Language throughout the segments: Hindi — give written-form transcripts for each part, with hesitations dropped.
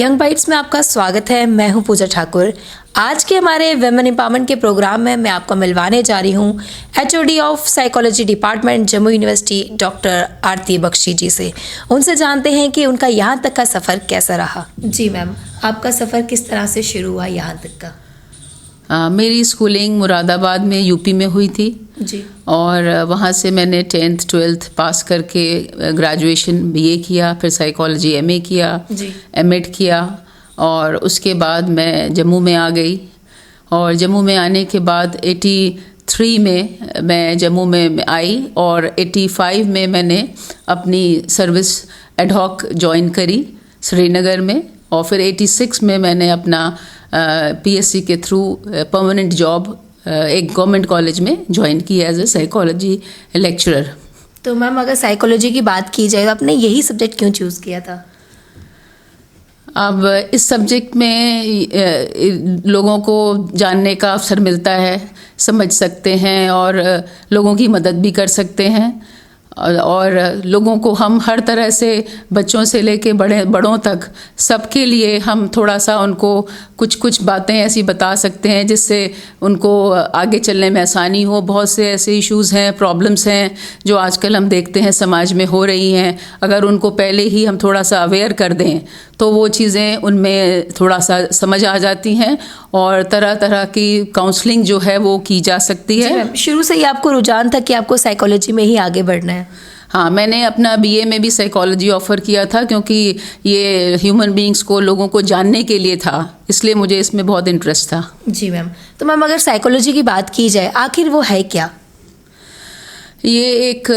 यंग बाइट्स में आपका स्वागत है। मैं हूं पूजा ठाकुर। आज के हमारे वुमेन एम्पावरमेंट के प्रोग्राम में मैं आपको मिलवाने जा रही हूं HOD of psychology department Jammu university doctor Aarti Bakshi ji से। उनसे जानते हैं कि उनका यहां तक का सफ़र कैसा रहा। जी मैम, आपका सफ़र किस तरह से शुरू हुआ यहां तक का? मेरी स्कूलिंग मुरादाबाद में यूपी में हुई थी जी। और वहाँ से मैंने 10th 12th पास करके ग्रेजुएशन BA किया, फिर साइकोलॉजी MA किया जी। MEd किया और उसके बाद मैं जम्मू में आ गई। और जम्मू में आने के बाद 83 में मैं जम्मू में आई और 85 में मैंने अपनी सर्विस एडहॉक ज्वाइन करी श्रीनगर में। और फिर 86 में मैंने अपना PSC के थ्रू परमानेंट जॉब एक गवर्नमेंट कॉलेज में ज्वाइन की एज ए साइकोलॉजी लेक्चरर। तो मैम, अगर साइकोलॉजी की बात की जाए तो आपने यही सब्जेक्ट क्यों चूज़ किया था? अब इस सब्जेक्ट में लोगों को जानने का अवसर मिलता है, समझ सकते हैं और लोगों की मदद भी कर सकते हैं और लोगों को हम हर तरह से बच्चों से लेके बड़ों तक सबके लिए हम थोड़ा सा उनको कुछ बातें ऐसी बता सकते हैं जिससे उनको आगे चलने में आसानी हो। बहुत से ऐसे इश्यूज़ हैं, प्रॉब्लम्स हैं जो आजकल हम देखते हैं समाज में हो रही हैं। अगर उनको पहले ही हम थोड़ा सा अवेयर कर दें तो वो चीज़ें उनमें थोड़ा सा समझ आ जाती हैं और तरह तरह की काउंसलिंग जो है वो की जा सकती है। शुरू से ही आपको रुझान था कि आपको साइकोलॉजी में ही आगे बढ़ना है? हाँ, मैंने अपना BA में भी साइकोलॉजी ऑफ़र किया था क्योंकि ये ह्यूमन बीइंग्स को, लोगों को जानने के लिए था, इसलिए मुझे इसमें बहुत इंटरेस्ट था। जी मैम। तो मैम, अगर साइकोलॉजी की बात की जाए, आखिर वो है क्या? ये एक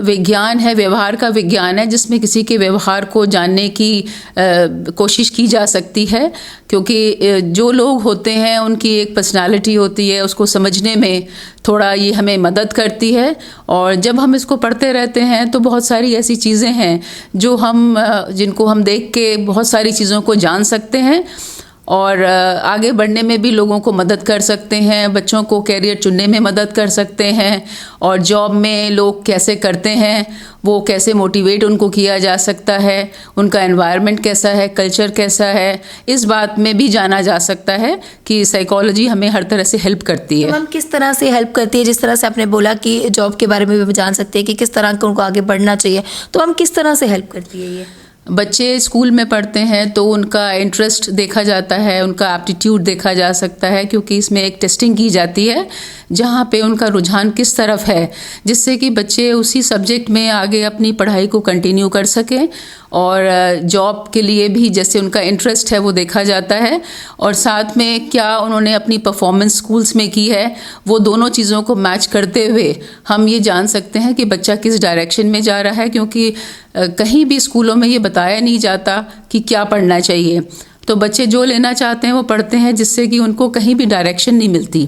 विज्ञान है, व्यवहार का विज्ञान है जिसमें किसी के व्यवहार को जानने की कोशिश की जा सकती है। क्योंकि जो लोग होते हैं उनकी एक पर्सनालिटी होती है, उसको समझने में थोड़ा ये हमें मदद करती है। और जब हम इसको पढ़ते रहते हैं तो बहुत सारी ऐसी चीज़ें हैं जो जिनको हम देख के बहुत सारी चीज़ों को जान सकते हैं और आगे बढ़ने में भी लोगों को मदद कर सकते हैं। बच्चों को कैरियर चुनने में मदद कर सकते हैं और जॉब में लोग कैसे करते हैं, वो कैसे मोटिवेट उनको किया जा सकता है, उनका एनवायरनमेंट कैसा है, कल्चर कैसा है, इस बात में भी जाना जा सकता है कि साइकोलॉजी हमें हर तरह से हेल्प करती है। तो हम किस तरह से हेल्प करती है? जिस तरह से आपने बोला कि जॉब के बारे में भी जान सकते हैं कि किस तरह को उनको आगे बढ़ना चाहिए, तो हम किस तरह से हेल्प करती है ये? बच्चे स्कूल में पढ़ते हैं तो उनका इंटरेस्ट देखा जाता है, उनका एप्टीट्यूड देखा जा सकता है क्योंकि इसमें एक टेस्टिंग की जाती है जहाँ पे उनका रुझान किस तरफ है, जिससे कि बच्चे उसी सब्जेक्ट में आगे अपनी पढ़ाई को कंटिन्यू कर सकें। और जॉब के लिए भी जैसे उनका इंटरेस्ट है वो देखा जाता है और साथ में क्या उन्होंने अपनी परफॉर्मेंस स्कूल्स में की है, वो दोनों चीज़ों को मैच करते हुए हम ये जान सकते हैं कि बच्चा किस डायरेक्शन में जा रहा है। क्योंकि कहीं भी स्कूलों में ये बताया नहीं जाता कि क्या पढ़ना चाहिए, तो बच्चे जो लेना चाहते हैं वो पढ़ते हैं जिससे कि उनको कहीं भी डायरेक्शन नहीं मिलती।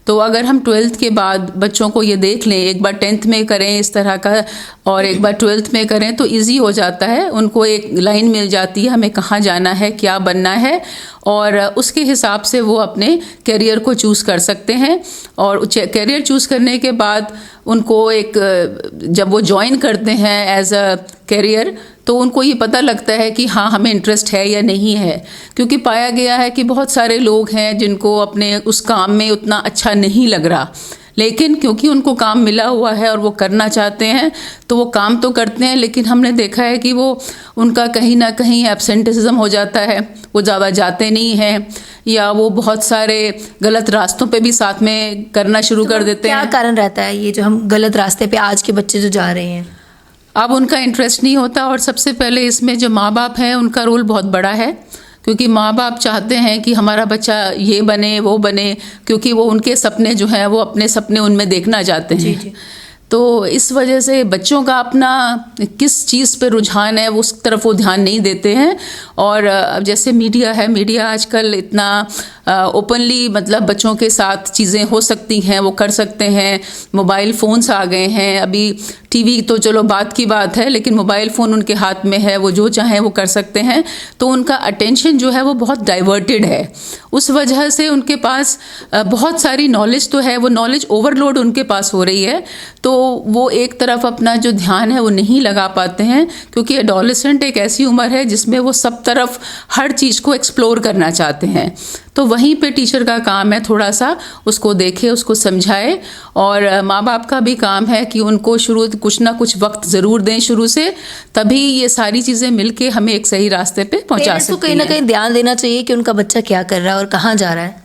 तो अगर हम 12th के बाद बच्चों को ये देख लें, एक बार 10th में करें इस तरह का और एक बार 12th में करें तो इजी हो जाता है, उनको एक लाइन मिल जाती है हमें कहाँ जाना है, क्या बनना है और उसके हिसाब से वो अपने करियर को चूज़ कर सकते हैं। और करियर चूज़ करने के बाद उनको जब वो ज्वाइन करते हैं एज अ करियर तो उनको ये पता लगता है कि हाँ हमें इंटरेस्ट है या नहीं है। क्योंकि पाया गया है कि बहुत सारे लोग हैं जिनको अपने उस काम में उतना अच्छा नहीं लग रहा, लेकिन क्योंकि उनको काम मिला हुआ है और वो करना चाहते हैं तो वो काम तो करते हैं, लेकिन हमने देखा है कि वो उनका कहीं ना कहीं एब्सेंटिज्म हो जाता है, वो ज़्यादा जाते नहीं हैं या वो बहुत सारे गलत रास्तों पे भी साथ में करना शुरू कर देते हैं। क्या कारण रहता है ये जो हम गलत रास्ते पे आज के बच्चे जो जा रहे हैं? अब उनका इंटरेस्ट नहीं होता और सबसे पहले इसमें जो माँ बाप हैं उनका रोल बहुत बड़ा है। क्योंकि माँ बाप चाहते हैं कि हमारा बच्चा ये बने वो बने, क्योंकि वो उनके सपने जो हैं वो अपने सपने उनमें देखना चाहते हैं। जी। तो इस वजह से बच्चों का अपना किस चीज़ पे रुझान है उस तरफ वो ध्यान नहीं देते हैं। और अब जैसे मीडिया है, मीडिया आजकल इतना ओपनली मतलब बच्चों के साथ चीज़ें हो सकती हैं, वो कर सकते हैं। मोबाइल फ़ोन्स आ गए हैं, अभी टीवी तो चलो बात की बात है, लेकिन मोबाइल फ़ोन उनके हाथ में है, वो जो चाहें वो कर सकते हैं। तो उनका अटेंशन जो है वो बहुत डाइवर्टेड है। उस वजह से उनके पास बहुत सारी नॉलेज तो है, वो नॉलेज ओवरलोड उनके पास हो रही है, तो वो एक तरफ अपना जो ध्यान है वो नहीं लगा पाते हैं, क्योंकि एडोलेसेंट एक ऐसी उम्र है जिसमें वो सब तरफ हर चीज़ को एक्सप्लोर करना चाहते हैं। तो वहीं पे टीचर का काम है थोड़ा सा उसको देखे, उसको समझाए, और माँ बाप का भी काम है कि उनको शुरू कुछ ना कुछ वक्त ज़रूर दें शुरू से, तभी ये सारी चीज़ें मिलके हमें एक सही रास्ते पे पहुँचा पेरेंट्स को सकती कहीं ना हैं। कहीं ध्यान देना चाहिए कि उनका बच्चा क्या कर रहा है और कहाँ जा रहा है।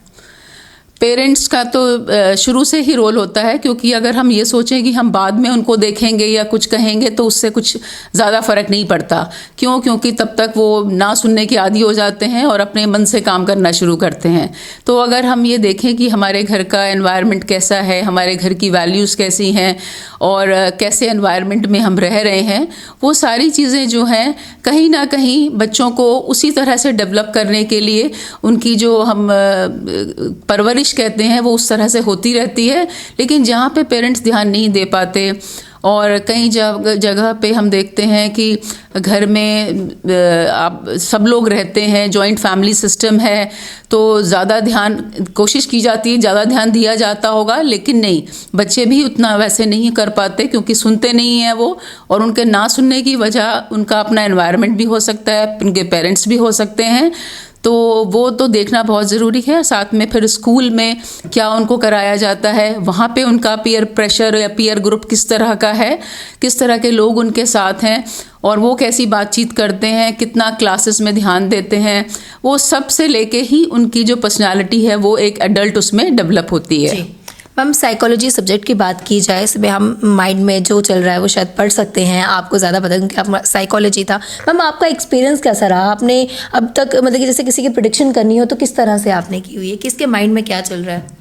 पेरेंट्स का तो शुरू से ही रोल होता है, क्योंकि अगर हम ये सोचें कि हम बाद में उनको देखेंगे या कुछ कहेंगे तो उससे कुछ ज़्यादा फ़र्क नहीं पड़ता। क्यों? क्योंकि तब तक वो ना सुनने के आदी हो जाते हैं और अपने मन से काम करना शुरू करते हैं। तो अगर हम ये देखें कि हमारे घर का एनवायरनमेंट कैसा है, हमारे घर की वैल्यूज़ कैसी हैं और कैसे एनवायरनमेंट में हम रह रहे हैं, वो सारी चीज़ें जो हैं कहीं ना कहीं बच्चों को उसी तरह से डेवलप करने के लिए उनकी जो हम परवरिश कहते हैं वो उस तरह से होती रहती है। लेकिन जहाँ पे पेरेंट्स ध्यान नहीं दे पाते, और कई जगह पे हम देखते हैं कि घर में आप सब लोग रहते हैं, जॉइंट फैमिली सिस्टम है, तो ज़्यादा ध्यान कोशिश की जाती है, ज़्यादा ध्यान दिया जाता होगा, लेकिन नहीं, बच्चे भी उतना वैसे नहीं कर पाते क्योंकि सुनते नहीं हैं वो, और उनके ना सुनने की वजह उनका अपना एनवायरनमेंट भी हो सकता है, उनके पेरेंट्स भी हो सकते हैं। तो वो तो देखना बहुत ज़रूरी है। साथ में फिर स्कूल में क्या उनको कराया जाता है, वहाँ पे उनका पीयर प्रेशर या पीयर ग्रुप किस तरह का है, किस तरह के लोग उनके साथ हैं और वो कैसी बातचीत करते हैं, कितना क्लासेस में ध्यान देते हैं, वो सब से लेके ही उनकी जो पर्सनालिटी है वो एक एडल्ट उसमें डेवलप होती है। मैम, साइकोलॉजी सब्जेक्ट की बात की जाए, इसमें हम माइंड में जो चल रहा है वो शायद पढ़ सकते हैं, आपको ज़्यादा पता क्योंकि आप साइकोलॉजी था। मैम, आपका एक्सपीरियंस कैसा रहा? आपने अब तक मतलब कि जैसे किसी की प्रेडिक्शन करनी हो तो किस तरह से आपने की हुई है, किसके माइंड में क्या चल रहा है?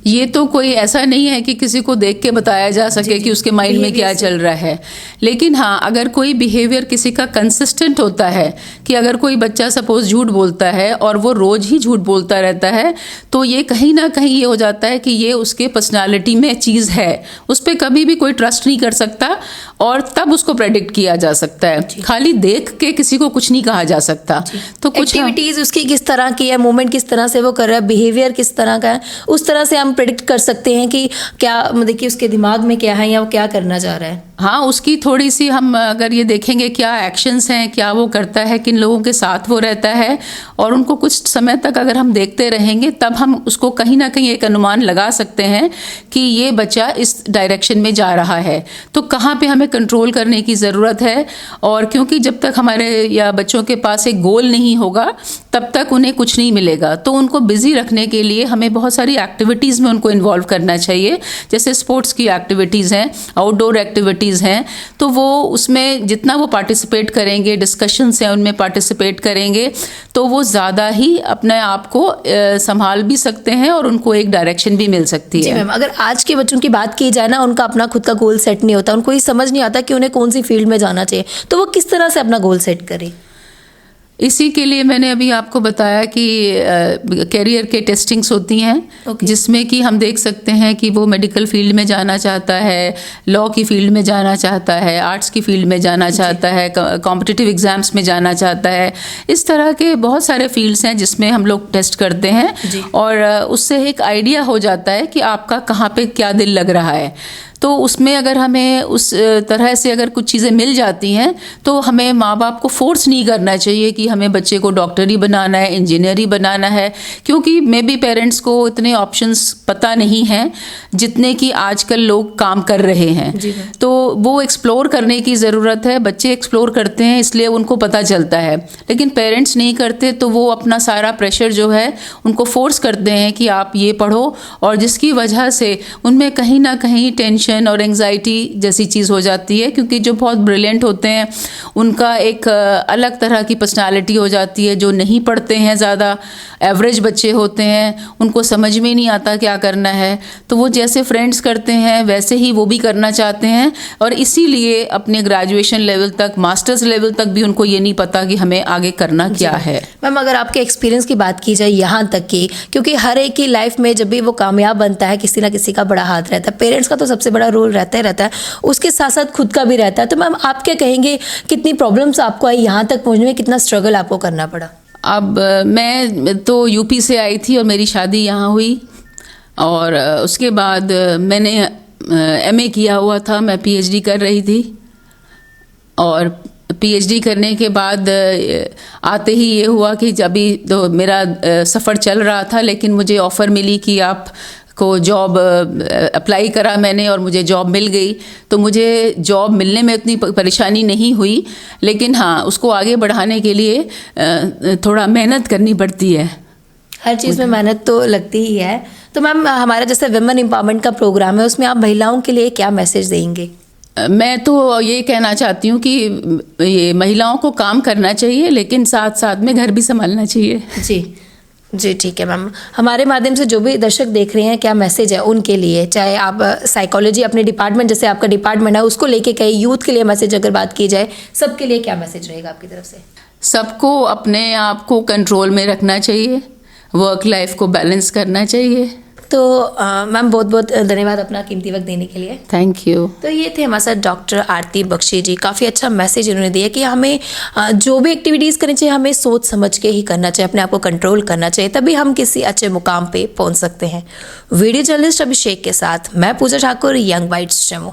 ये तो कोई ऐसा नहीं है कि किसी को देख के बताया जा सके कि उसके माइंड में क्या चल रहा है, लेकिन हाँ, अगर कोई बिहेवियर किसी का कंसिस्टेंट होता है, कि अगर कोई बच्चा सपोज झूठ बोलता है और वो रोज़ ही झूठ बोलता रहता है, तो ये कहीं ना कहीं ये हो जाता है कि ये उसके पर्सनालिटी में चीज़ है, उस पर कभी भी कोई ट्रस्ट नहीं कर सकता और तब उसको प्रेडिक्ट किया जा सकता है। खाली देख के किसी को कुछ नहीं कहा जा सकता। तो कुछ एक्टिविटीज़ उसकी किस तरह की है, मूवमेंट किस तरह से वो कर रहा है, बिहेवियर किस तरह का है, उस तरह से हम प्रेडिक्ट कर सकते हैं कि क्या मतलब कि उसके दिमाग में क्या है या वो क्या करना चाह रहा है। हाँ, उसकी थोड़ी सी हम अगर ये देखेंगे क्या एक्शंस हैं, क्या वो करता है, किन लोगों के साथ वो रहता है, और उनको कुछ समय तक अगर हम देखते रहेंगे तब हम उसको कहीं ना कहीं एक अनुमान लगा सकते हैं कि ये बच्चा इस डायरेक्शन में जा रहा है, तो कहाँ पे हमें कंट्रोल करने की ज़रूरत है। और क्योंकि जब तक हमारे या बच्चों के पास एक गोल नहीं होगा तब तक उन्हें कुछ नहीं मिलेगा। तो उनको बिजी रखने के लिए हमें बहुत सारी एक्टिविटीज़ में उनको इन्वॉल्व करना चाहिए, जैसे स्पोर्ट्स की एक्टिविटीज़ हैं, आउटडोर एक्टिविटीज़ हैं, तो वो उसमें जितना वो पार्टिसिपेट करेंगे, डिस्कशंस हैं उनमें पार्टिसिपेट करेंगे, तो वो ज़्यादा ही अपने आप को संभाल भी सकते हैं और उनको एक डायरेक्शन भी मिल सकती है। जी मैम, अगर आज के बच्चों की बात की जाए ना, उनका अपना खुद का गोल सेट नहीं होता, उनको ये समझ नहीं आता कि उन्हें कौन सी फील्ड में जाना चाहिए, तो वो किस तरह से अपना गोल सेट करें? इसी के लिए मैंने अभी आपको बताया कि कैरियर के टेस्टिंग्स होती हैं, जिसमें कि हम देख सकते हैं कि वो मेडिकल फील्ड में जाना चाहता है, लॉ की फील्ड में जाना चाहता है, आर्ट्स की फील्ड में जाना चाहता है, कॉम्पिटिटिव एग्जाम्स में जाना चाहता है। इस तरह के बहुत सारे फील्ड्स हैं जिसमें हम लोग टेस्ट करते हैं और उससे एक आइडिया हो जाता है कि आपका कहाँ पे क्या दिल लग रहा है। तो उसमें अगर हमें उस तरह से अगर कुछ चीज़ें मिल जाती हैं तो हमें माँ बाप को फोर्स नहीं करना चाहिए कि हमें बच्चे को डॉक्टर ही बनाना है, इंजीनियर ही बनाना है, क्योंकि मे बी पेरेंट्स को इतने ऑप्शंस पता नहीं हैं जितने कि आजकल लोग काम कर रहे हैं। तो वो एक्सप्लोर करने की ज़रूरत है। बच्चे एक्सप्लोर करते हैं इसलिए उनको पता चलता है, लेकिन पेरेंट्स नहीं करते, तो वो अपना सारा प्रेशर जो है उनको फोर्स करते हैं कि आप ये पढ़ो, और जिसकी वजह से उनमें कहीं ना कहीं टेंशन और एंजाइटी जैसी चीज़ हो जाती है, क्योंकि जो बहुत ब्रिलियंट होते हैं उनका एक अलग तरह की पर्सनालिटी हो जाती है। जो नहीं पढ़ते हैं, ज़्यादा एवरेज बच्चे होते हैं, उनको समझ में नहीं आता क्या करना है, तो वो जैसे फ्रेंड्स करते हैं वैसे ही वो भी करना चाहते हैं, और इसीलिए अपने ग्रेजुएशन लेवल तक, मास्टर्स लेवल तक भी उनको ये नहीं पता कि हमें आगे करना क्या है। मैम, अगर आपके एक्सपीरियंस की बात की जाए यहाँ तक की, क्योंकि हर एक की लाइफ में जब भी वो कामयाब बनता है किसी ना किसी का बड़ा हाथ रहता है, पेरेंट्स का तो सबसे बड़ा रोल रहता है, उसके साथ साथ खुद का भी रहता है। तो मैम, आप क्या कहेंगे, कितनी प्रॉब्लम्स आपको आई यहाँ तक पहुँचने में, कितना स्ट्रगल आपको करना पड़ा? अब मैं तो यूपी से आई थी और मेरी शादी यहाँ हुई, और उसके बाद मैंने एमए किया हुआ था, मैं पीएचडी कर रही थी, और पीएचडी करने के बाद आते ही ये हुआ कि अभी तो मेरा सफ़र चल रहा था, लेकिन मुझे ऑफ़र मिली कि आप को जॉब अप्लाई करा मैंने और मुझे जॉब मिल गई। तो मुझे जॉब मिलने में उतनी परेशानी नहीं हुई, लेकिन हाँ, उसको आगे बढ़ाने के लिए थोड़ा मेहनत करनी पड़ती है। हर चीज़ में मेहनत तो लगती ही है। तो मैम, हमारा जैसे विमेन एम्पावरमेंट का प्रोग्राम है, उसमें आप महिलाओं के लिए क्या मैसेज देंगे? मैं तो ये कहना चाहती हूँ कि ये महिलाओं को काम करना चाहिए, लेकिन साथ साथ में घर भी संभालना चाहिए। जी, ठीक है मैम। हमारे माध्यम से जो भी दर्शक देख रहे हैं, क्या मैसेज है उनके लिए? चाहे आप साइकोलॉजी अपने डिपार्टमेंट, जैसे आपका डिपार्टमेंट है, उसको लेके कहीं यूथ के लिए मैसेज अगर बात की जाए, सबके लिए क्या मैसेज रहेगा आपकी तरफ से? सबको अपने आप को कंट्रोल में रखना चाहिए, वर्क लाइफ को बैलेंस करना चाहिए। तो मैम, बहुत बहुत धन्यवाद अपना कीमती वक्त देने के लिए। Thank you. तो ये थे हमारे साथ डॉक्टर आरती बख्शी जी। काफ़ी अच्छा मैसेज इन्होंने दिया कि हमें जो भी एक्टिविटीज़ करनी चाहिए, हमें सोच समझ के ही करना चाहिए, अपने आप को कंट्रोल करना चाहिए, तभी हम किसी अच्छे मुकाम पे पहुंच सकते हैं। वीडियो जर्नलिस्ट अभिषेक के साथ मैं पूजा ठाकुर, यंग वाइट्स जम्मू।